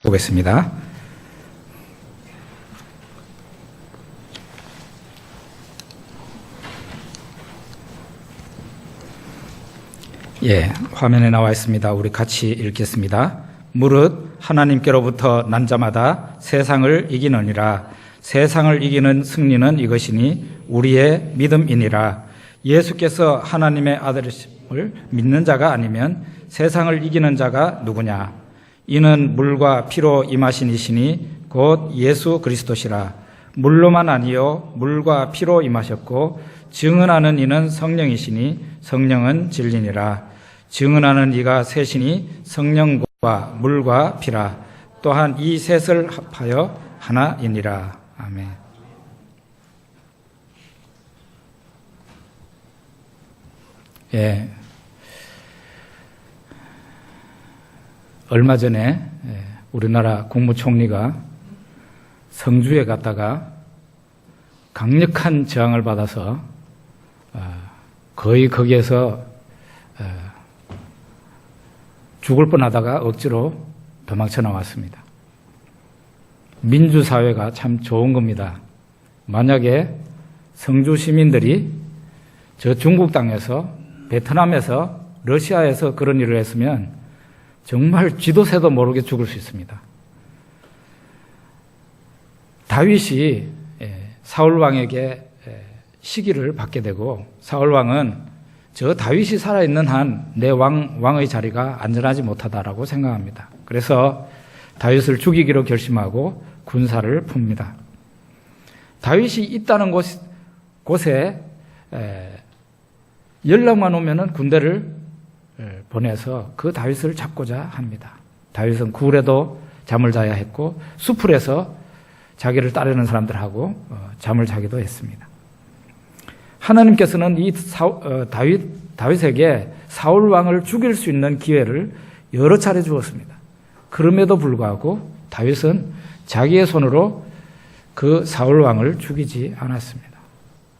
보겠습니다. 화면에 나와 있습니다. 우리 같이 읽겠습니다. 무릇 하나님께로부터 난 자마다 세상을 이기느니라. 세상을 이기는 승리는 이것이니 우리의 믿음이니라. 예수께서 하나님의 아들이심을 믿는 자가 아니면 세상을 이기는 자가 누구냐? 이는 물과 피로 임하신 이시니 곧 예수 그리스도시라. 물로만 아니요 물과 피로 임하셨고 증언하는 이는 성령이시니 성령은 진리니라. 증언하는 이가 셋이니 성령과 물과 피라. 또한 이 셋을 합하여 하나이니라. 아멘. 얼마 전에 우리나라 국무총리가 성주에 갔다가 강력한 저항을 받아서 거의 거기에서 죽을 뻔하다가 억지로 도망쳐 나왔습니다. 민주사회가 참 좋은 겁니다. 만약에 성주 시민들이 저 중국 땅에서, 베트남에서, 러시아에서 그런 일을 했으면 정말 쥐도 새도 모르게 죽을 수 있습니다. 다윗이 사울 왕에게 시기를 받게 되고, 사울 왕은 저 다윗이 살아있는 한 내 왕의 자리가 안전하지 못하다라고 생각합니다. 그래서 다윗을 죽이기로 결심하고 군사를 풉니다. 다윗이 있다는 곳에 연락만 오면은 군대를 보내서 그 다윗을 잡고자 합니다. 다윗은 굴에도 잠을 자야 했고 수풀에서 자기를 따르는 사람들하고 잠을 자기도 했습니다. 하나님께서는 이 다윗에게 사울 왕을 죽일 수 있는 기회를 여러 차례 주었습니다. 그럼에도 불구하고 다윗은 자기의 손으로 그 사울 왕을 죽이지 않았습니다.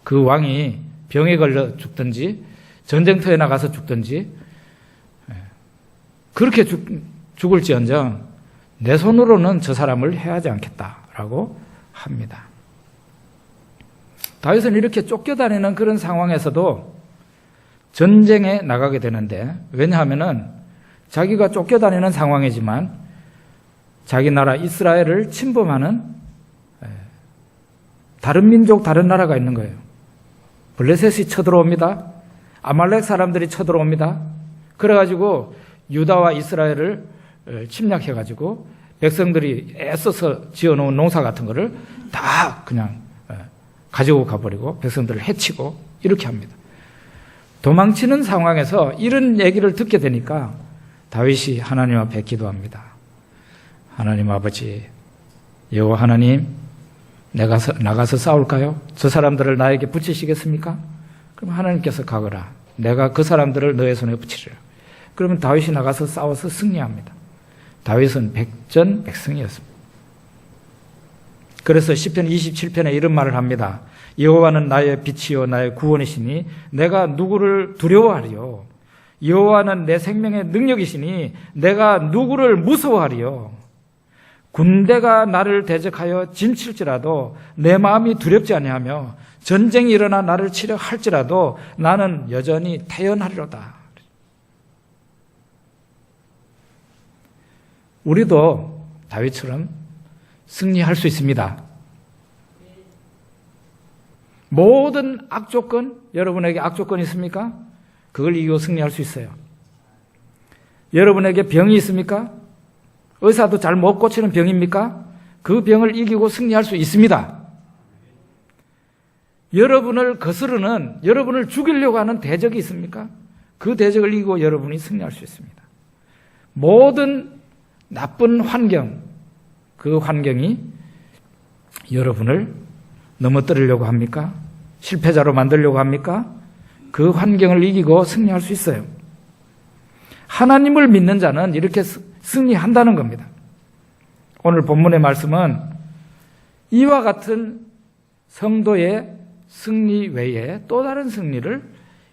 그 왕이 병에 걸려 죽든지 전쟁터에 나가서 죽든지 그렇게 죽을지언정 내 손으로는 저 사람을 해하지 않겠다라고 합니다. 다윗은 이렇게 쫓겨다니는 그런 상황에서도 전쟁에 나가게 되는데, 왜냐하면은 자기가 쫓겨다니는 상황이지만 자기 나라 이스라엘을 침범하는 다른 민족, 다른 나라가 있는 거예요. 블레셋이 쳐들어옵니다. 아말렉 사람들이 쳐들어옵니다. 그래가지고 유다와 이스라엘을 침략해가지고 백성들이 애써서 지어놓은 농사 같은 거를 다 그냥 가지고 가버리고 백성들을 해치고 이렇게 합니다. 도망치는 상황에서 이런 얘기를 듣게 되니까 다윗이 하나님 앞에 기도합니다. 하나님 아버지, 여호와 하나님, 내가 나가서 싸울까요? 저 사람들을 나에게 붙이시겠습니까? 그럼 하나님께서 가거라. 내가 그 사람들을 너의 손에 붙이리라. 그러면 다윗이 나가서 싸워서 승리합니다. 다윗은 백전백승이었습니다. 그래서 시편 27편에 이런 말을 합니다. 여호와는 나의 빛이요 나의 구원이시니 내가 누구를 두려워하리요. 여호와는 내 생명의 능력이시니 내가 누구를 무서워하리요. 군대가 나를 대적하여 진칠지라도 내 마음이 두렵지 아니하며 전쟁이 일어나 나를 치려 할지라도 나는 여전히 태연하리로다. 우리도 다윗처럼 승리할 수 있습니다. 모든 악조건, 여러분에게 악조건이 있습니까? 그걸 이기고 승리할 수 있어요. 여러분에게 병이 있습니까? 의사도 잘 못 고치는 병입니까? 그 병을 이기고 승리할 수 있습니다. 여러분을 거스르는, 여러분을 죽이려고 하는 대적이 있습니까? 그 대적을 이기고 여러분이 승리할 수 있습니다. 모든 나쁜 환경, 그 환경이 여러분을 넘어뜨리려고 합니까? 실패자로 만들려고 합니까? 그 환경을 이기고 승리할 수 있어요. 하나님을 믿는 자는 이렇게 승리한다는 겁니다. 오늘 본문의 말씀은 이와 같은 성도의 승리 외에 또 다른 승리를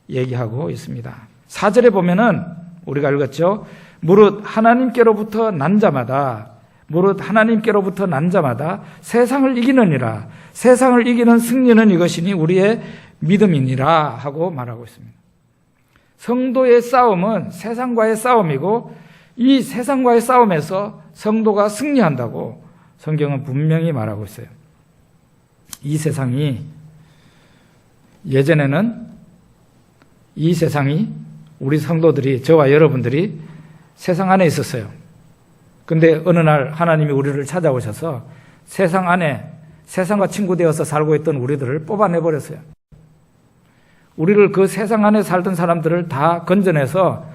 얘기하고 있습니다. 4절에 보면은 우리가 읽었죠. 무릇 하나님께로부터 난 자마다 무릇 하나님께로부터 난 자마다 세상을 이기느니라. 세상을 이기는 승리는 이것이니 우리의 믿음이니라 하고 말하고 있습니다. 성도의 싸움은 세상과의 싸움이고 이 세상과의 싸움에서 성도가 승리한다고 성경은 분명히 말하고 있어요. 이 세상이 예전에는 이 세상이 우리 성도들이 저와 여러분들이 세상 안에 있었어요. 근데 어느 날 하나님이 우리를 찾아오셔서 세상 안에 세상과 친구 되어서 살고 있던 우리들을 뽑아내버렸어요. 우리를 그 세상 안에 살던 사람들을 다 건져내서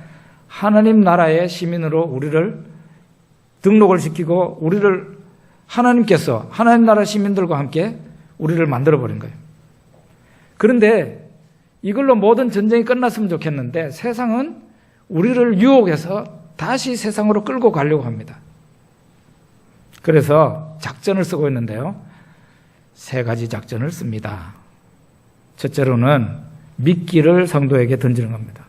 하나님 나라의 시민으로 우리를 등록을 시키고 우리를 하나님께서 하나님 나라 시민들과 함께 우리를 만들어버린 거예요. 그런데 이걸로 모든 전쟁이 끝났으면 좋겠는데 세상은 우리를 유혹해서 다시 세상으로 끌고 가려고 합니다. 그래서 작전을 쓰고 있는데요. 3가지 작전을 씁니다. 첫째로는 미끼를 성도에게 던지는 겁니다.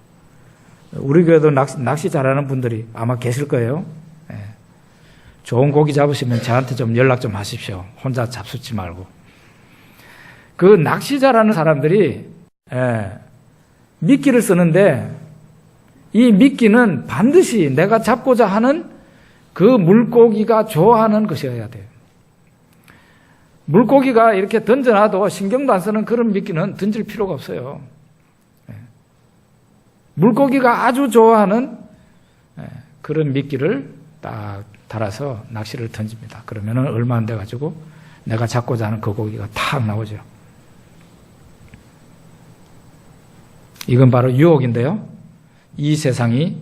우리 교회도 낚시 잘하는 분들이 아마 계실 거예요. 좋은 고기 잡으시면 저한테 좀 연락 좀 하십시오. 혼자 잡수지 말고. 그 낚시 잘하는 사람들이 미끼를 쓰는데 이 미끼는 반드시 내가 잡고자 하는 그 물고기가 좋아하는 것이어야 돼요. 물고기가 이렇게 던져놔도 신경도 안 쓰는 그런 미끼는 던질 필요가 없어요. 물고기가 아주 좋아하는 그런 미끼를 딱 달아서 낚시를 던집니다. 그러면 얼마 안 돼가지고 내가 잡고자 하는 그 고기가 탁 나오죠. 이건 바로 유혹인데요. 이 세상이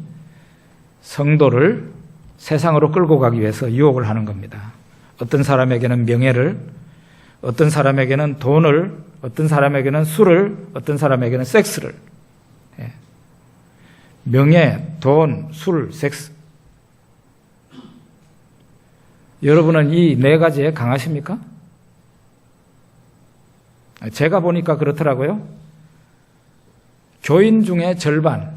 성도를 세상으로 끌고 가기 위해서 유혹을 하는 겁니다. 어떤 사람에게는 명예를, 어떤 사람에게는 돈을, 어떤 사람에게는 술을, 어떤 사람에게는 섹스를. 명예, 돈, 술, 섹스. 여러분은 이 4가지에 강하십니까? 제가 보니까 그렇더라고요. 교인 중에 절반,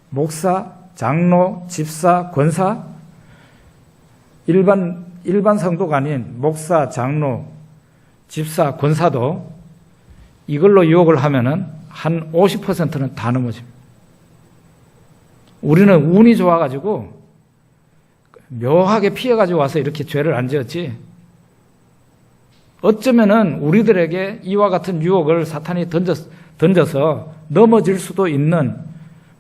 목사, 장로, 집사, 권사, 일반 성도가 아닌 목사, 장로, 집사, 권사도 이걸로 유혹을 하면은 한 50%는 다 넘어집니다. 우리는 운이 좋아가지고 묘하게 피해가지고 와서 이렇게 죄를 안 지었지. 어쩌면은 우리들에게 이와 같은 유혹을 사탄이 던져서 넘어질 수도 있는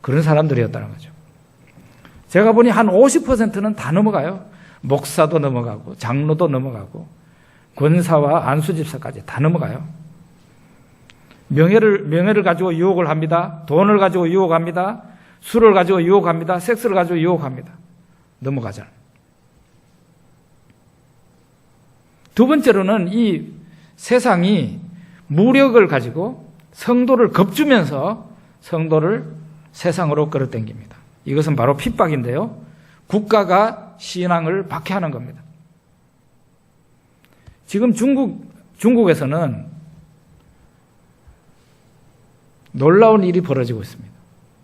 그런 사람들이었다는 거죠. 제가 보니 한 50%는 다 넘어가요. 목사도 넘어가고 장로도 넘어가고 권사와 안수집사까지 다 넘어가요. 명예를 가지고 유혹을 합니다. 돈을 가지고 유혹합니다. 술을 가지고 유혹합니다. 섹스를 가지고 유혹합니다. 넘어가잖아요. 두 번째로는 이 세상이 무력을 가지고 성도를 겁주면서 성도를 세상으로 끌어당깁니다. 이것은 바로 핍박인데요. 국가가 신앙을 박해하는 겁니다. 지금 중국에서는 놀라운 일이 벌어지고 있습니다.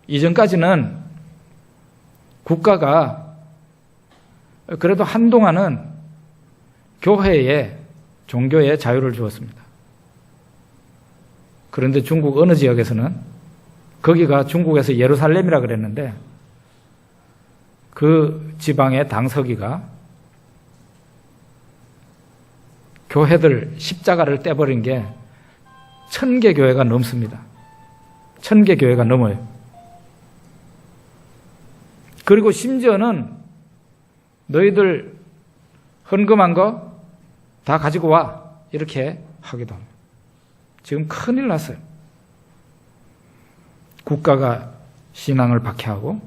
이전까지는 국가가 그래도 한동안은 교회에, 종교에 자유를 주었습니다. 그런데 중국 어느 지역에서는 거기가 중국에서 예루살렘이라 그랬는데 그 지방의 당서기가 교회들 십자가를 떼버린 게 1000개 교회가 넘습니다. 1000개 교회가 넘어요. 그리고 심지어는 너희들 헌금한 거 다 가지고 와 이렇게 하기도 합니다. 지금 큰일 났어요. 국가가 신앙을 박해하고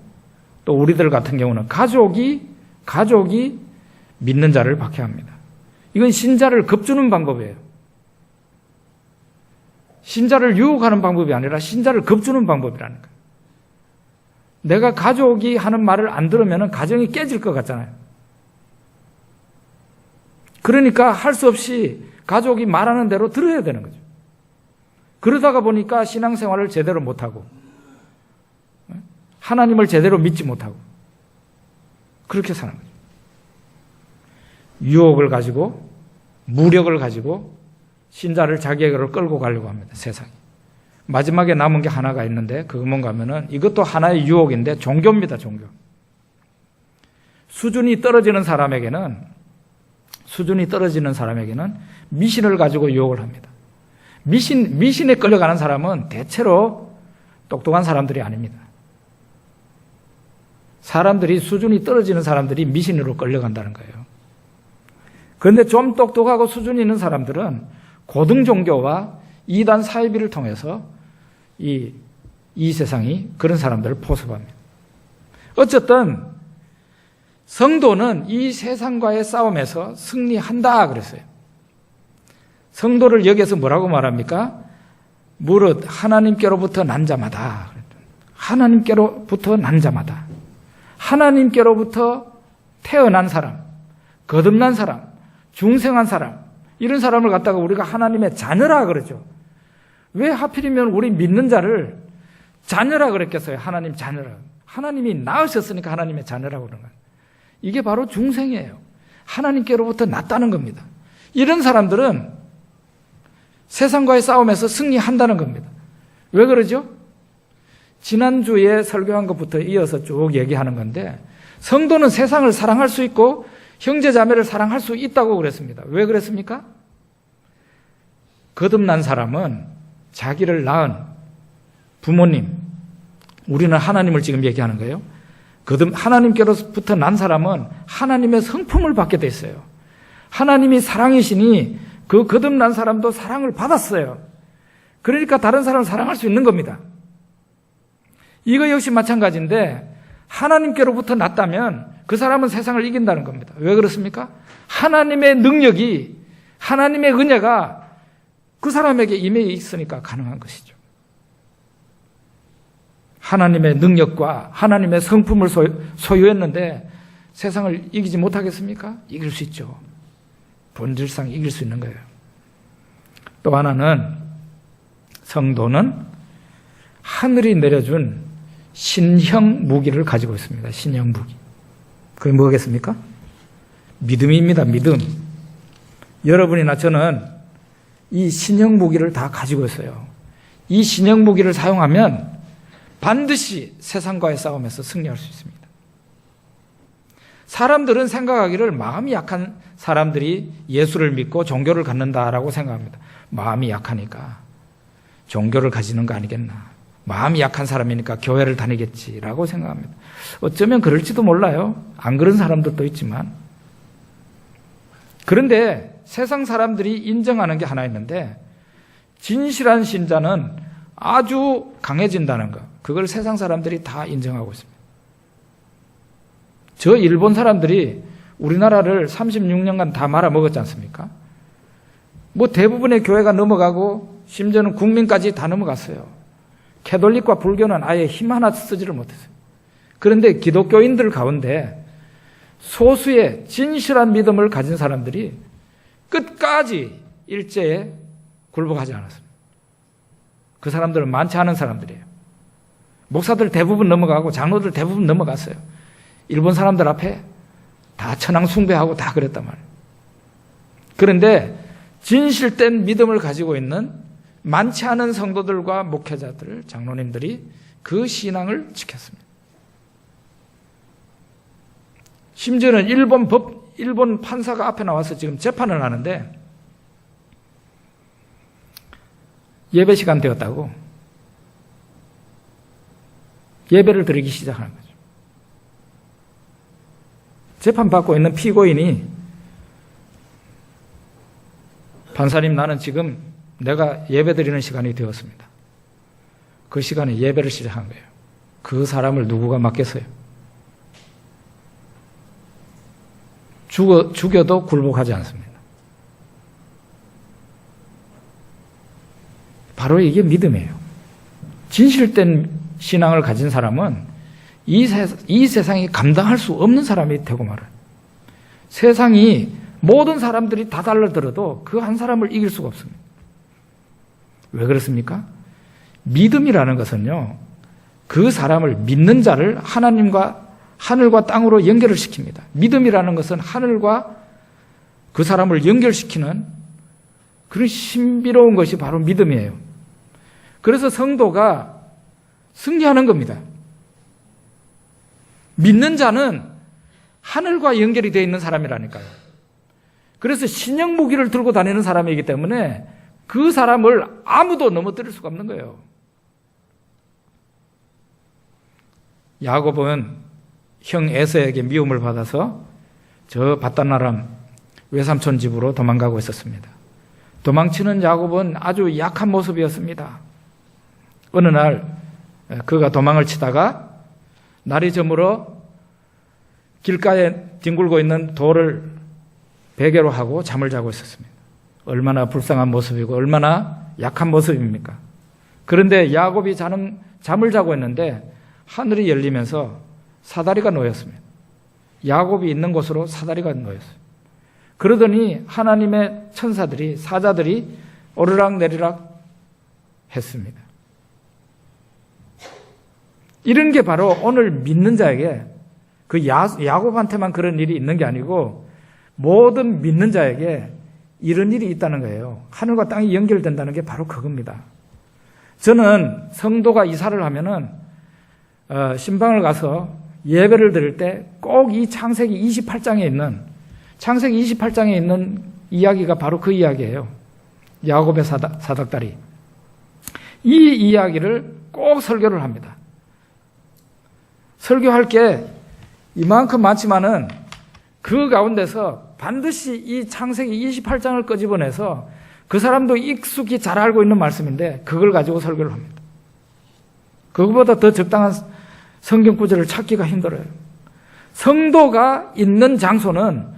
또 우리들 같은 경우는 가족이 믿는 자를 박해합니다. 이건 신자를 겁주는 방법이에요. 신자를 유혹하는 방법이 아니라 신자를 겁주는 방법이라는 거예요. 내가 가족이 하는 말을 안 들으면 가정이 깨질 것 같잖아요. 그러니까 할 수 없이 가족이 말하는 대로 들어야 되는 거죠. 그러다가 보니까 신앙생활을 제대로 못하고 하나님을 제대로 믿지 못하고 그렇게 사는 거죠. 유혹을 가지고 무력을 가지고 신자를 자기에게로 끌고 가려고 합니다. 세상이. 마지막에 남은 게 하나가 있는데 그거 뭔가 하면은 이것도 하나의 유혹인데 종교입니다. 종교. 수준이 떨어지는 사람에게는 미신을 가지고 유혹을 합니다. 미신에 끌려가는 사람은 대체로 똑똑한 사람들이 아닙니다. 사람들이 수준이 떨어지는 사람들이 미신으로 끌려간다는 거예요. 그런데 좀 똑똑하고 수준이 있는 사람들은 고등 종교와 이단 사이비를 통해서 이 세상이 그런 사람들을 포섭합니다. 어쨌든 성도는 이 세상과의 싸움에서 승리한다 그랬어요. 성도를 여기에서 뭐라고 말합니까? 무릇 하나님께로부터 난 자마다. 하나님께로부터 난 자마다. 하나님께로부터 태어난 사람, 거듭난 사람, 중생한 사람, 이런 사람을 갖다가 우리가 하나님의 자녀라 그러죠. 왜 하필이면 우리 믿는 자를 자녀라 그랬겠어요? 하나님 자녀라. 하나님이 낳으셨으니까 하나님의 자녀라고 그러는 거예요. 이게 바로 중생이에요. 하나님께로부터 났다는 겁니다. 이런 사람들은 세상과의 싸움에서 승리한다는 겁니다. 왜 그러죠? 지난주에 설교한 것부터 이어서 쭉 얘기하는 건데 성도는 세상을 사랑할 수 있고 형제 자매를 사랑할 수 있다고 그랬습니다. 왜 그랬습니까? 거듭난 사람은 자기를 낳은 부모님, 우리는 하나님을 지금 얘기하는 거예요. 하나님께로부터 난 사람은 하나님의 성품을 받게 됐어요. 하나님이 사랑이시니 그 거듭난 사람도 사랑을 받았어요. 그러니까 다른 사람을 사랑할 수 있는 겁니다. 이거 역시 마찬가지인데 하나님께로부터 났다면 그 사람은 세상을 이긴다는 겁니다. 왜 그렇습니까? 하나님의 능력이, 하나님의 은혜가 그 사람에게 임해 있으니까 가능한 것이죠. 하나님의 능력과 하나님의 성품을 소유했는데 세상을 이기지 못하겠습니까? 이길 수 있죠. 본질상 이길 수 있는 거예요. 또 하나는 성도는 하늘이 내려준 신형 무기를 가지고 있습니다. 신형 무기. 그게 뭐겠습니까? 믿음입니다. 믿음. 여러분이나 저는 이 신형 무기를 다 가지고 있어요. 이 신형 무기를 사용하면 반드시 세상과의 싸움에서 승리할 수 있습니다. 사람들은 생각하기를 마음이 약한 사람들이 예수를 믿고 종교를 갖는다라고 생각합니다. 마음이 약하니까 종교를 가지는 거 아니겠나. 마음이 약한 사람이니까 교회를 다니겠지라고 생각합니다. 어쩌면 그럴지도 몰라요. 안 그런 사람들도 있지만. 그런데 세상 사람들이 인정하는 게 하나 있는데 진실한 신자는 아주 강해진다는 거. 그걸 세상 사람들이 다 인정하고 있습니다. 저 일본 사람들이 우리나라를 36년간 다 말아먹었지 않습니까? 뭐 대부분의 교회가 넘어가고 심지어는 국민까지 다 넘어갔어요. 캐톨릭과 불교는 아예 힘 하나 쓰지를 못했어요. 그런데 기독교인들 가운데 소수의 진실한 믿음을 가진 사람들이 끝까지 일제에 굴복하지 않았습니다. 그 사람들은 많지 않은 사람들이에요. 목사들 대부분 넘어가고 장로들 대부분 넘어갔어요. 일본 사람들 앞에 다 천황 숭배하고 다 그랬단 말이에요. 그런데 진실된 믿음을 가지고 있는 많지 않은 성도들과 목회자들, 장로님들이 그 신앙을 지켰습니다. 심지어는 일본 판사가 앞에 나와서 지금 재판을 하는데 예배 시간 되었다고 예배를 드리기 시작하는 거죠. 재판받고 있는 피고인이 판사님, 나는 지금 내가 예배 드리는 시간이 되었습니다. 그 시간에 예배를 시작한 거예요. 그 사람을 누구가 막겠어요? 죽여도 굴복하지 않습니다. 바로 이게 믿음이에요. 진실된 신앙을 가진 사람은 이 세상이 감당할 수 없는 사람이 되고 말아요. 세상이 모든 사람들이 다 달라들어도 그 한 사람을 이길 수가 없습니다. 왜 그렇습니까? 믿음이라는 것은요, 그 사람을 믿는 자를 하나님과 하늘과 땅으로 연결을 시킵니다. 믿음이라는 것은 하늘과 그 사람을 연결시키는 그런 신비로운 것이 바로 믿음이에요. 그래서 성도가 승리하는 겁니다. 믿는 자는 하늘과 연결이 되어 있는 사람이라니까요. 그래서 신형 무기를 들고 다니는 사람이기 때문에 그 사람을 아무도 넘어뜨릴 수가 없는 거예요. 야곱은 형 에서에게 미움을 받아서 저 바단아람 외삼촌 집으로 도망가고 있었습니다. 도망치는 야곱은 아주 약한 모습이었습니다. 어느 날 그가 도망을 치다가 날이 저물어 길가에 뒹굴고 있는 돌을 베개로 하고 잠을 자고 있었습니다. 얼마나 불쌍한 모습이고 얼마나 약한 모습입니까? 그런데 야곱이 잠을 자고 있는데 하늘이 열리면서 사다리가 놓였습니다. 야곱이 있는 곳으로 사다리가 놓였어요. 그러더니 하나님의 천사들이, 사자들이 오르락내리락 했습니다. 이런 게 바로 오늘 믿는 자에게, 그 야곱한테만 그런 일이 있는 게 아니고 모든 믿는 자에게 이런 일이 있다는 거예요. 하늘과 땅이 연결된다는 게 바로 그겁니다. 저는 성도가 이사를 하면은 신방을 가서 예배를 드릴 때 꼭 이 창세기 28장에 있는 이야기가 바로 그 이야기예요. 야곱의 사닥다리. 이 이야기를 꼭 설교를 합니다. 설교할 게 이만큼 많지만은 그 가운데서 반드시 이 창세기 28장을 끄집어내서 그 사람도 익숙히 잘 알고 있는 말씀인데 그걸 가지고 설교를 합니다. 그거보다 더 적당한 성경 구절을 찾기가 힘들어요. 성도가 있는 장소는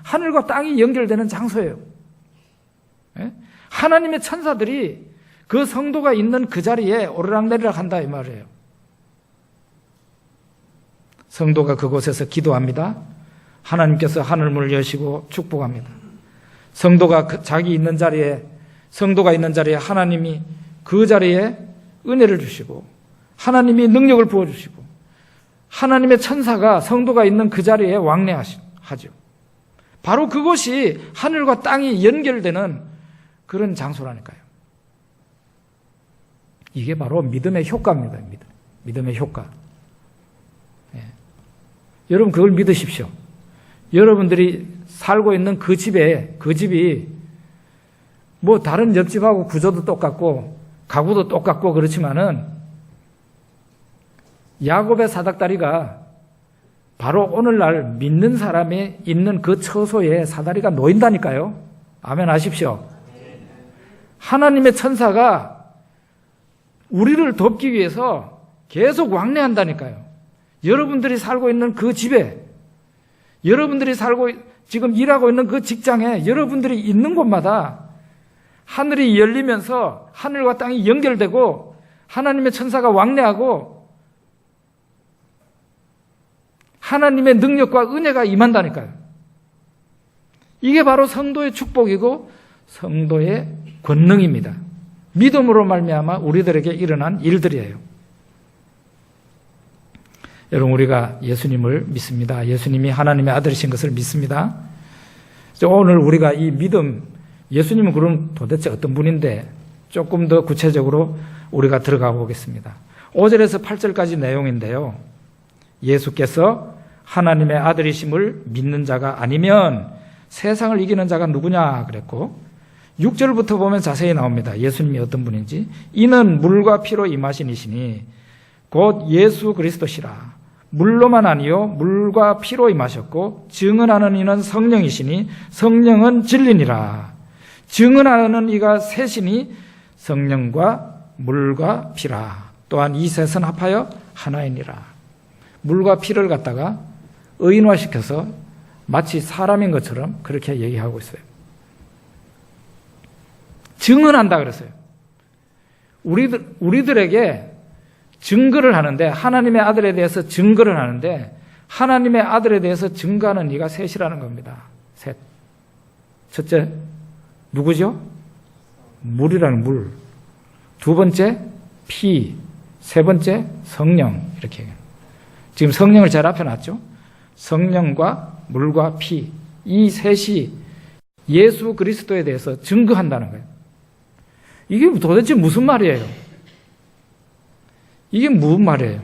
하늘과 땅이 연결되는 장소예요. 하나님의 천사들이 그 성도가 있는 그 자리에 오르락내리락 한다 이 말이에요. 성도가 그곳에서 기도합니다. 하나님께서 하늘문을 여시고 축복합니다. 성도가 자기 있는 자리에, 성도가 있는 자리에 하나님이 그 자리에 은혜를 주시고 하나님이 능력을 부어주시고 하나님의 천사가 성도가 있는 그 자리에 왕래하죠. 바로 그곳이 하늘과 땅이 연결되는 그런 장소라니까요. 이게 바로 믿음의 효과입니다. 믿음의 효과. 여러분 그걸 믿으십시오. 여러분들이 살고 있는 그 집이 뭐 다른 옆집하고 구조도 똑같고 가구도 똑같고 그렇지만은 야곱의 사닥다리가 바로 오늘날 믿는 사람이 있는 그 처소에 사다리가 놓인다니까요. 아멘 하십시오. 하나님의 천사가 우리를 돕기 위해서 계속 왕래한다니까요. 여러분들이 살고 있는 그 집에, 여러분들이 지금 일하고 있는 그 직장에, 여러분들이 있는 곳마다 하늘이 열리면서 하늘과 땅이 연결되고 하나님의 천사가 왕래하고 하나님의 능력과 은혜가 임한다니까요. 이게 바로 성도의 축복이고 성도의 권능입니다. 믿음으로 말미암아 우리들에게 일어난 일들이에요. 여러분 우리가 예수님을 믿습니다. 예수님이 하나님의 아들이신 것을 믿습니다. 오늘 우리가 이 믿음, 예수님은 그럼 도대체 어떤 분인데 조금 더 구체적으로 우리가 들어가 보겠습니다. 5절에서 8절까지 내용인데요. 예수께서 하나님의 아들이심을 믿는 자가 아니면 세상을 이기는 자가 누구냐 그랬고 6절부터 보면 자세히 나옵니다. 예수님이 어떤 분인지. 이는 물과 피로 임하신 이시니 곧 예수 그리스도시라. 물로만 아니요 물과 피로 임하셨고 증언하는 이는 성령이시니 성령은 진리니라. 증언하는 이가 셋이니 성령과 물과 피라. 또한 이 셋은 합하여 하나이니라. 물과 피를 갖다가 의인화시켜서 마치 사람인 것처럼 그렇게 얘기하고 있어요. 증언한다 그랬어요. 우리들에게 증거를 하는데, 하나님의 아들에 대해서 증거를 하는데 하나님의 아들에 대해서 증거하는 이가 셋이라는 겁니다. 셋. 첫째 누구죠? 물이라는 물. 두 번째 피. 세 번째 성령. 이렇게 지금 성령을 제일 앞에 놨죠. 성령과 물과 피. 이 셋이 예수 그리스도에 대해서 증거한다는 거예요. 이게 도대체 무슨 말이에요? 이게 무슨 말이에요?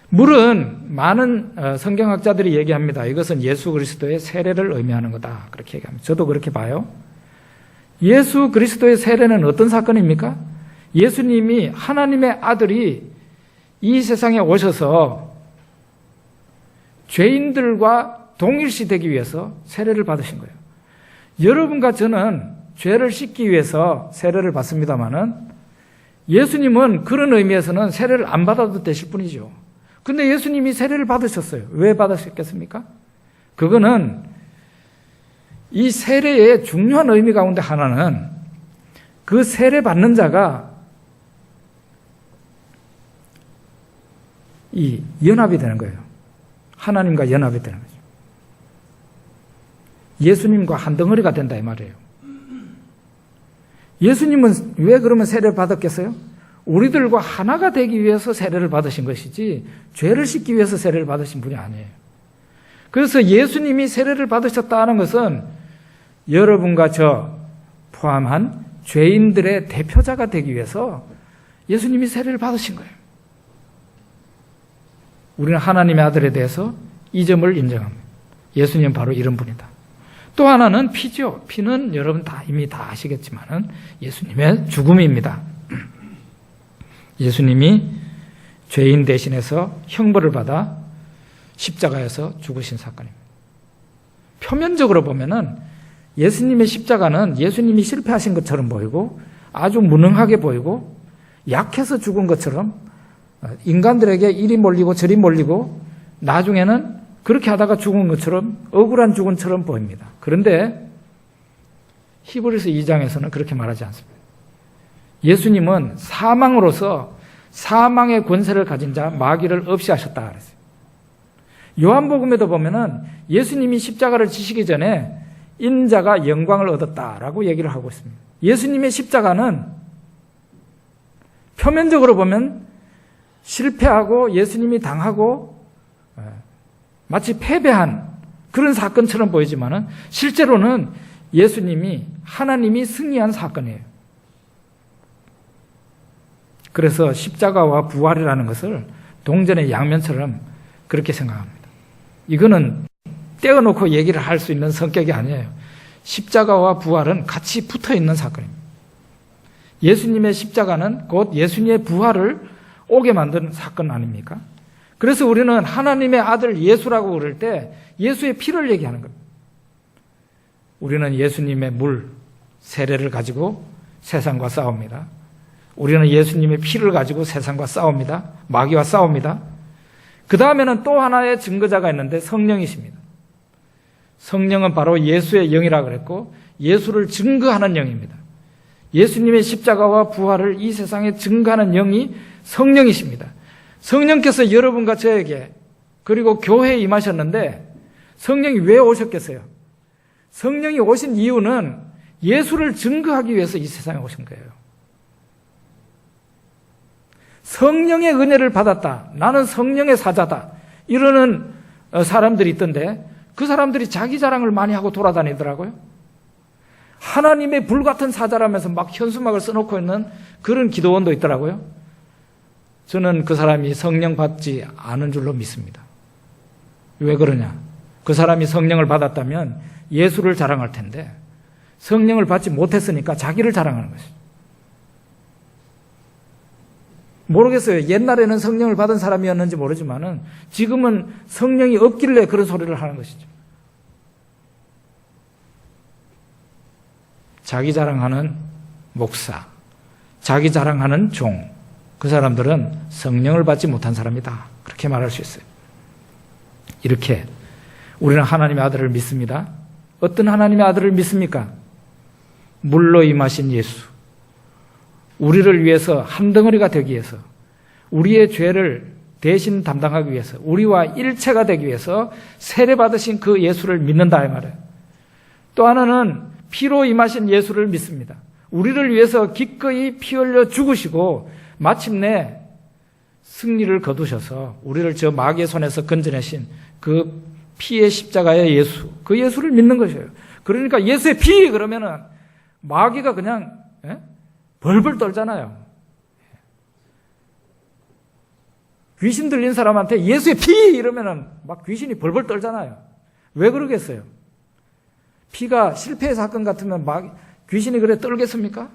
물은 많은 성경학자들이 얘기합니다. 이것은 예수 그리스도의 세례를 의미하는 거다. 그렇게 얘기합니다. 저도 그렇게 봐요. 예수 그리스도의 세례는 어떤 사건입니까? 예수님이 하나님의 아들이 이 세상에 오셔서 죄인들과 동일시 되기 위해서 세례를 받으신 거예요. 여러분과 저는 죄를 씻기 위해서 세례를 받습니다마는 예수님은 그런 의미에서는 세례를 안 받아도 되실 분이죠. 근데 예수님이 세례를 받으셨어요. 왜 받으셨겠습니까? 그거는 이 세례의 중요한 의미 가운데 하나는 그 세례 받는 자가 이 연합이 되는 거예요. 하나님과 연합이 되는 거죠. 예수님과 한 덩어리가 된다 이 말이에요. 예수님은 왜 그러면 세례를 받았겠어요? 우리들과 하나가 되기 위해서 세례를 받으신 것이지 죄를 씻기 위해서 세례를 받으신 분이 아니에요. 그래서 예수님이 세례를 받으셨다는 것은 여러분과 저 포함한 죄인들의 대표자가 되기 위해서 예수님이 세례를 받으신 거예요. 우리는 하나님의 아들에 대해서 이 점을 인정합니다. 예수님은 바로 이런 분이다. 또 하나는 피죠. 피는 여러분 이미 다 아시겠지만은 예수님의 죽음입니다. 예수님이 죄인 대신해서 형벌을 받아 십자가에서 죽으신 사건입니다. 표면적으로 보면은 예수님의 십자가는 예수님이 실패하신 것처럼 보이고 아주 무능하게 보이고 약해서 죽은 것처럼 인간들에게 이리 몰리고 저리 몰리고 나중에는 그렇게 하다가 죽은 것처럼 억울한 죽음처럼 보입니다. 그런데 히브리서 2장에서는 그렇게 말하지 않습니다. 예수님은 사망으로서 사망의 권세를 가진 자 마귀를 없이 하셨다 그랬어요. 요한복음에도 보면은 예수님이 십자가를 지시기 전에 인자가 영광을 얻었다라고 얘기를 하고 있습니다. 예수님의 십자가는 표면적으로 보면 실패하고 예수님이 당하고 마치 패배한 그런 사건처럼 보이지만은 실제로는 예수님이 하나님이 승리한 사건이에요. 그래서 십자가와 부활이라는 것을 동전의 양면처럼 그렇게 생각합니다. 이거는 떼어놓고 얘기를 할 수 있는 성격이 아니에요. 십자가와 부활은 같이 붙어 있는 사건입니다. 예수님의 십자가는 곧 예수님의 부활을 오게 만든 사건 아닙니까? 그래서 우리는 하나님의 아들 예수라고 그럴 때 예수의 피를 얘기하는 겁니다. 우리는 예수님의 물, 세례를 가지고 세상과 싸웁니다. 우리는 예수님의 피를 가지고 세상과 싸웁니다. 마귀와 싸웁니다. 그 다음에는 또 하나의 증거자가 있는데 성령이십니다. 성령은 바로 예수의 영이라고 그랬고 예수를 증거하는 영입니다. 예수님의 십자가와 부활을 이 세상에 증거하는 영이 성령이십니다. 성령께서 여러분과 저에게 그리고 교회에 임하셨는데 성령이 왜 오셨겠어요? 성령이 오신 이유는 예수를 증거하기 위해서 이 세상에 오신 거예요. 성령의 은혜를 받았다. 나는 성령의 사자다. 이러는 사람들이 있던데 그 사람들이 자기 자랑을 많이 하고 돌아다니더라고요. 하나님의 불같은 사자라면서 막 현수막을 써놓고 있는 그런 기도원도 있더라고요. 저는 그 사람이 성령 받지 않은 줄로 믿습니다. 왜 그러냐? 그 사람이 성령을 받았다면 예수를 자랑할 텐데 성령을 받지 못했으니까 자기를 자랑하는 것이죠. 모르겠어요. 옛날에는 성령을 받은 사람이었는지 모르지만은 지금은 성령이 없길래 그런 소리를 하는 것이죠. 자기 자랑하는 목사, 자기 자랑하는 종, 그 사람들은 성령을 받지 못한 사람이다. 그렇게 말할 수 있어요. 이렇게 우리는 하나님의 아들을 믿습니다. 어떤 하나님의 아들을 믿습니까? 물로 임하신 예수. 우리를 위해서 한 덩어리가 되기 위해서 우리의 죄를 대신 담당하기 위해서 우리와 일체가 되기 위해서 세례받으신 그 예수를 믿는다 이 말이에요. 또 하나는 피로 임하신 예수를 믿습니다. 우리를 위해서 기꺼이 피 흘려 죽으시고 마침내 승리를 거두셔서 우리를 저 마귀의 손에서 건져내신 그 피의 십자가의 예수, 그 예수를 믿는 것이에요. 그러니까 예수의 피 그러면은 마귀가 그냥 벌벌 떨잖아요. 귀신 들린 사람한테 예수의 피 이러면은 막 귀신이 벌벌 떨잖아요. 왜 그러겠어요? 피가 실패의 사건 같으면 막 귀신이 그래 떨겠습니까?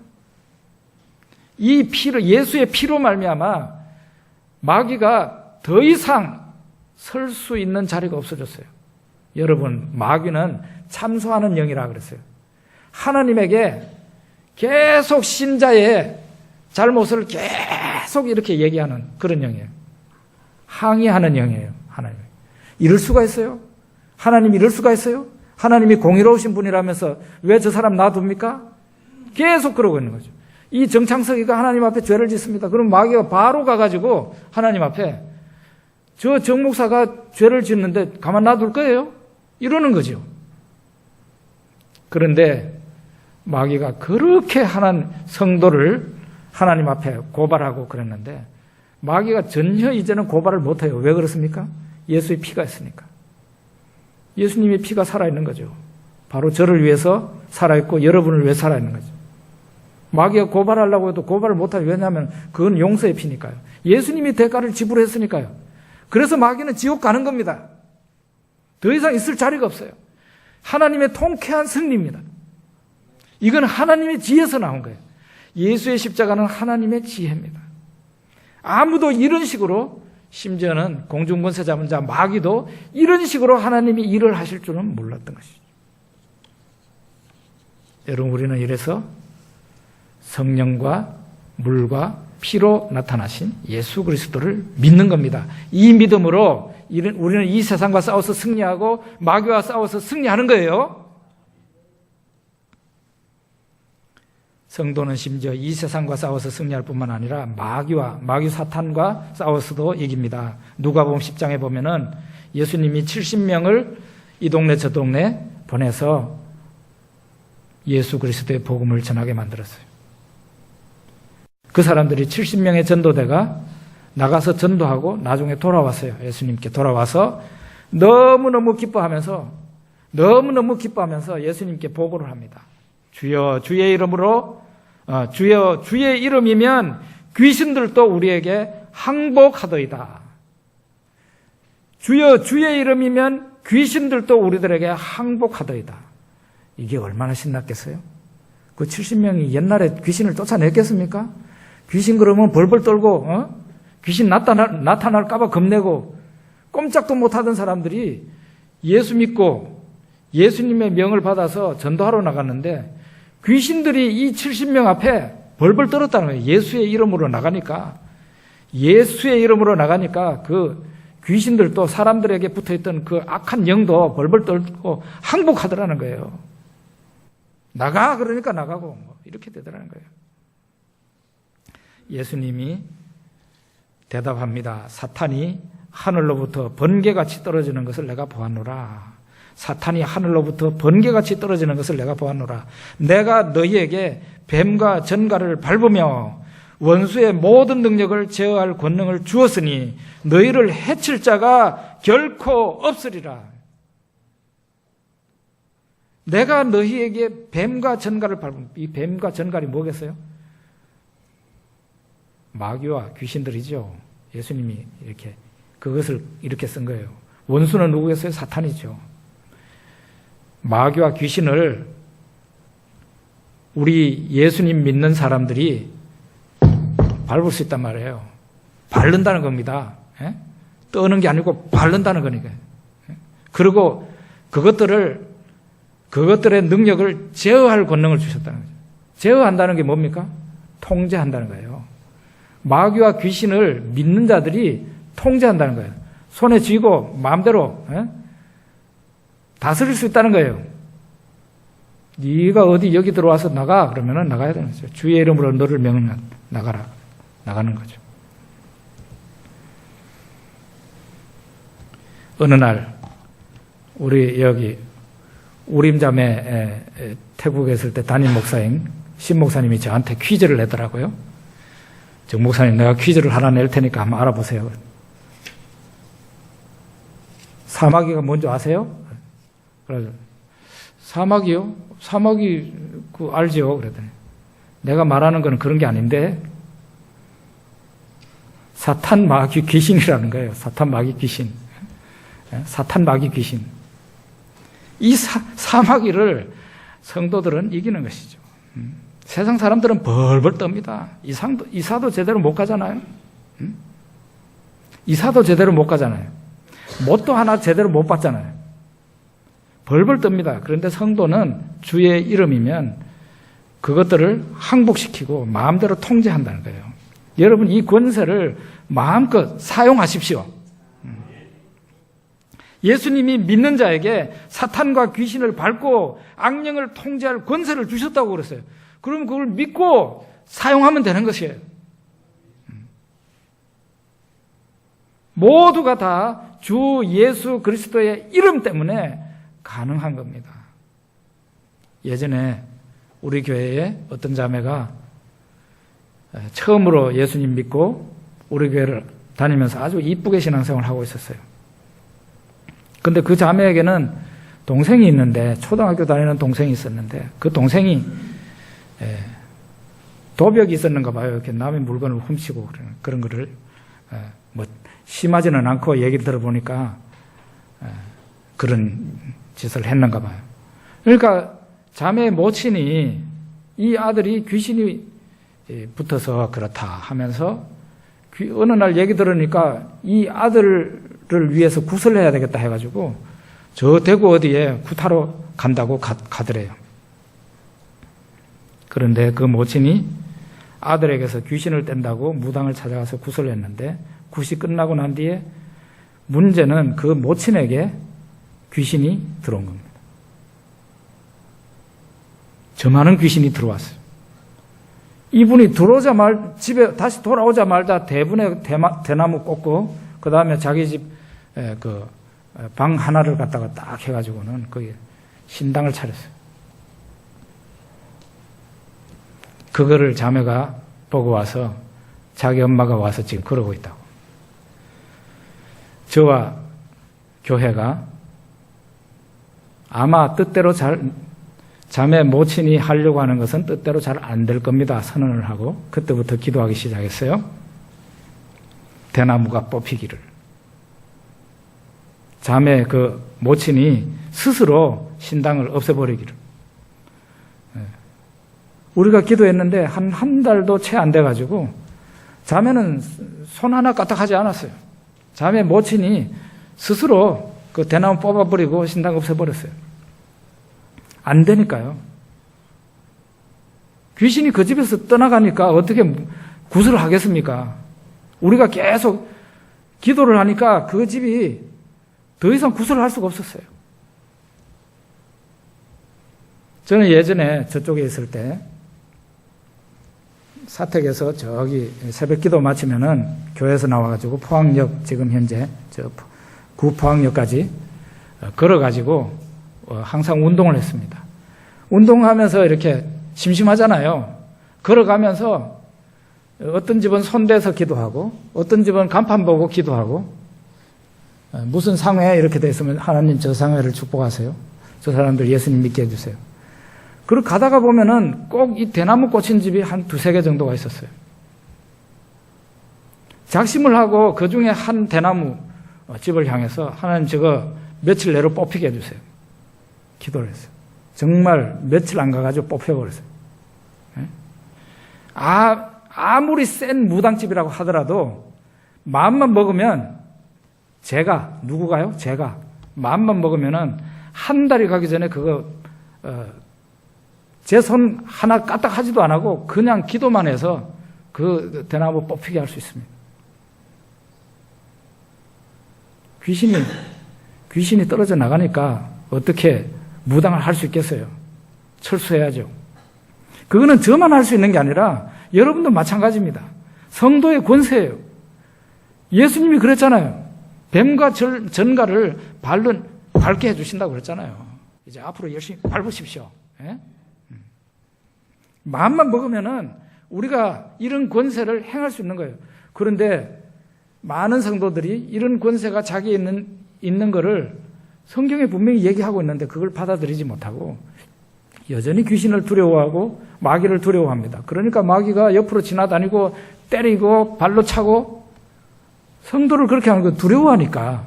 이 피로, 예수의 피로 말미암아 마귀가 더 이상 설 수 있는 자리가 없어졌어요. 여러분, 마귀는 참소하는 영이라 그랬어요. 하나님에게 계속 신자의 잘못을 계속 이렇게 얘기하는 그런 영이에요. 항의하는 영이에요. 하나님. 이럴 수가 있어요? 하나님이 이럴 수가 있어요? 하나님이 공의로우신 분이라면서 왜 저 사람 놔둡니까? 계속 그러고 있는 거죠. 이 정창석이가 하나님 앞에 죄를 짓습니다. 그럼 마귀가 바로 가가지고 하나님 앞에 저 정목사가 죄를 짓는데 가만 놔둘 거예요? 이러는 거죠. 그런데 마귀가 그렇게 하는 성도를 하나님 앞에 고발하고 그랬는데 마귀가 전혀 이제는 고발을 못해요. 왜 그렇습니까? 예수의 피가 있으니까. 예수님의 피가 살아있는 거죠. 바로 저를 위해서 살아있고 여러분을 위해 살아있는 거죠. 마귀가 고발하려고 해도 고발을 못하죠. 왜냐하면 그건 용서의 피니까요. 예수님이 대가를 지불했으니까요. 그래서 마귀는 지옥 가는 겁니다. 더 이상 있을 자리가 없어요. 하나님의 통쾌한 승리입니다. 이건 하나님의 지혜에서 나온 거예요. 예수의 십자가는 하나님의 지혜입니다. 아무도 이런 식으로, 심지어는 공중권세 잡은 자 마귀도 이런 식으로 하나님이 일을 하실 줄은 몰랐던 것이죠. 여러분, 우리는 이래서 성령과 물과 피로 나타나신 예수 그리스도를 믿는 겁니다. 이 믿음으로 우리는 이 세상과 싸워서 승리하고 마귀와 싸워서 승리하는 거예요. 성도는 심지어 이 세상과 싸워서 승리할 뿐만 아니라 마귀 사탄과 싸워서도 이깁니다. 누가복음 10장에 보면은 예수님이 70명을 이 동네 저 동네 보내서 예수 그리스도의 복음을 전하게 만들었어요. 그 사람들이 70명의 전도대가 나가서 전도하고 나중에 돌아왔어요. 예수님께 돌아와서 너무너무 기뻐하면서 예수님께 보고를 합니다. 주여, 주의 이름으로, 주의 이름이면 귀신들도 우리에게 항복하더이다. 주여, 주의 이름이면 귀신들도 우리들에게 항복하더이다. 이게 얼마나 신났겠어요? 그 70명이 옛날에 귀신을 쫓아냈겠습니까? 귀신 그러면 벌벌 떨고, 귀신 나타날까봐 겁내고, 꼼짝도 못하던 사람들이 예수 믿고 예수님의 명을 받아서 전도하러 나갔는데 귀신들이 이 70명 앞에 벌벌 떨었다는 거예요. 예수의 이름으로 나가니까 그 귀신들도 사람들에게 붙어있던 그 악한 영도 벌벌 떨고 항복하더라는 거예요. 나가 그러니까 나가고 이렇게 되더라는 거예요. 예수님이 대답합니다. 사탄이 하늘로부터 번개같이 떨어지는 것을 내가 보았노라. 사탄이 하늘로부터 번개같이 떨어지는 것을 내가 보았노라. 내가 너희에게 뱀과 전갈을 밟으며 원수의 모든 능력을 제어할 권능을 주었으니 너희를 해칠 자가 결코 없으리라. 내가 너희에게 뱀과 전갈을 밟으면, 이 뱀과 전갈이 뭐겠어요? 마귀와 귀신들이죠. 예수님이 그것을 이렇게 쓴 거예요. 원수는 누구겠어요? 사탄이죠. 마귀와 귀신을 우리 예수님 믿는 사람들이 밟을 수 있단 말이에요. 밟는다는 겁니다. 떠는 게 아니고 밟는다는 거니까요. 그리고 그것들의 능력을 제어할 권능을 주셨다는 거죠. 제어한다는 게 뭡니까? 통제한다는 거예요. 마귀와 귀신을 믿는 자들이 통제한다는 거예요. 손에 쥐고 마음대로 다스릴 수 있다는 거예요. 네가 어디 여기 들어와서 나가 그러면은 나가야 되는 거죠. 주의 이름으로 너를 명하면 나가라. 나가는 거죠. 어느 날 우리 여기 우림자매 태국에 있을 때 담임 목사인 신 목사님이 저한테 퀴즈를 내더라고요. 정 목사님, 내가 퀴즈를 하나 낼 테니까 한번 알아보세요. 사마귀가 뭔지 아세요? 그래서 사마귀요? 사마귀 알죠? 그랬더니 내가 말하는 거는 그런 게 아닌데 사탄 마귀 귀신이라는 거예요. 사탄 마귀 귀신. 사탄 마귀 귀신. 이 사마귀를 성도들은 이기는 것이죠. 세상 사람들은 벌벌 떱니다. 이사도 제대로 못 가잖아요. 이사도 제대로 못 가잖아요. 뭣도 하나 제대로 못 받잖아요. 벌벌 떱니다. 그런데 성도는 주의 이름이면 그것들을 항복시키고 마음대로 통제한다는 거예요. 여러분 이 권세를 마음껏 사용하십시오. 예수님이 믿는 자에게 사탄과 귀신을 밟고 악령을 통제할 권세를 주셨다고 그랬어요. 그럼 그걸 믿고 사용하면 되는 것이에요. 모두가 다 주 예수 그리스도의 이름 때문에 가능한 겁니다. 예전에 우리 교회에 어떤 자매가 처음으로 예수님 믿고 우리 교회를 다니면서 아주 이쁘게 신앙생활을 하고 있었어요. 근데 그 자매에게는 동생이 있는데, 초등학교 다니는 동생이 있었는데, 그 동생이 도벽이 있었는가 봐요. 이렇게 남의 물건을 훔치고 그런 거를 뭐 심하지는 않고 얘기를 들어보니까 그런 짓을 했는가 봐요. 그러니까 자매의 모친이 이 아들이 귀신이 붙어서 그렇다 하면서 어느 날 얘기 들으니까 이 아들을 위해서 굿을 해야 되겠다 해가지고 저 대구 어디에 굿하러 간다고 가더래요. 그런데 그 모친이 아들에게서 귀신을 뗀다고 무당을 찾아가서 굿을 했는데 굿이 끝나고 난 뒤에 문제는 그 모친에게 귀신이 들어온 겁니다. 저 많은 귀신이 들어왔어요. 이분이 집에 다시 돌아오자마자 대분에 대나무 꽂고 그 다음에 자기 집 방 하나를 갖다가 딱 해가지고는 거기 신당을 차렸어요. 그거를 자매가 보고 와서 자기 엄마가 와서 지금 그러고 있다고. 저와 교회가 아마 뜻대로 자매 모친이 하려고 하는 것은 뜻대로 잘 안 될 겁니다. 선언을 하고 그때부터 기도하기 시작했어요. 대나무가 뽑히기를. 자매 그 모친이 스스로 신당을 없애버리기를. 우리가 기도했는데 한 달도 채 안 돼가지고 자매는 손 하나 까딱하지 않았어요. 자매 모친이 스스로 그 대나무 뽑아버리고 신당 없애버렸어요. 안 되니까요. 귀신이 그 집에서 떠나가니까 어떻게 구슬을 하겠습니까? 우리가 계속 기도를 하니까 그 집이 더 이상 구슬을 할 수가 없었어요. 저는 예전에 저쪽에 있을 때 사택에서 저기 새벽 기도 마치면은 교회에서 나와가지고 포항역 지금 현재 저 구포항역까지 걸어가지고 항상 운동을 했습니다. 운동하면서 이렇게 심심하잖아요. 걸어가면서 어떤 집은 손대서 기도하고 어떤 집은 간판 보고 기도하고 무슨 상회 이렇게 돼 있으면 하나님 저 상회를 축복하세요. 저 사람들 예수님 믿게 해주세요. 그리고 가다가 보면은 꼭 이 대나무 꽂힌 집이 한 두세 개 정도가 있었어요. 작심을 하고 그 중에 한 대나무 집을 향해서 하나님 저거 며칠 내로 뽑히게 해주세요. 기도를 했어요. 정말 며칠 안 가가지고 뽑혀버렸어요. 아무리 센 무당집이라고 하더라도 마음만 먹으면 누구가요? 제가 마음만 먹으면은 한 달이 가기 전에 그거 제 손 하나 까딱하지도 안 하고 그냥 기도만 해서 그 대나무 뽑히게 할 수 있습니다. 귀신이 떨어져 나가니까 어떻게 무당을 할 수 있겠어요? 철수해야죠. 그거는 저만 할 수 있는 게 아니라 여러분도 마찬가지입니다. 성도의 권세예요. 예수님이 그랬잖아요. 뱀과 전갈을 밟게 해주신다고 그랬잖아요. 이제 앞으로 열심히 밟으십시오. 예? 마음만 먹으면은 우리가 이런 권세를 행할 수 있는 거예요. 그런데 많은 성도들이 이런 권세가 자기에 있는 것을 성경에 분명히 얘기하고 있는데 그걸 받아들이지 못하고 여전히 귀신을 두려워하고 마귀를 두려워합니다. 그러니까 마귀가 옆으로 지나다니고 때리고 발로 차고 성도를 그렇게 하는 거 두려워하니까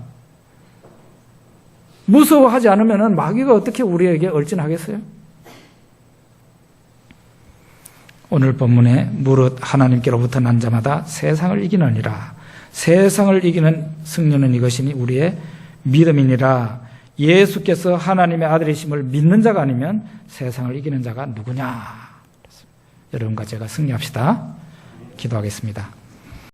무서워하지 않으면 마귀가 어떻게 우리에게 얼진하겠어요? 오늘 본문에 무릇 하나님께로부터 난 자마다 세상을 이기느니라. 세상을 이기는 승리는 이것이니 우리의 믿음이니라. 예수께서 하나님의 아들이심을 믿는 자가 아니면 세상을 이기는 자가 누구냐? 여러분과 제가 승리합시다. 기도하겠습니다.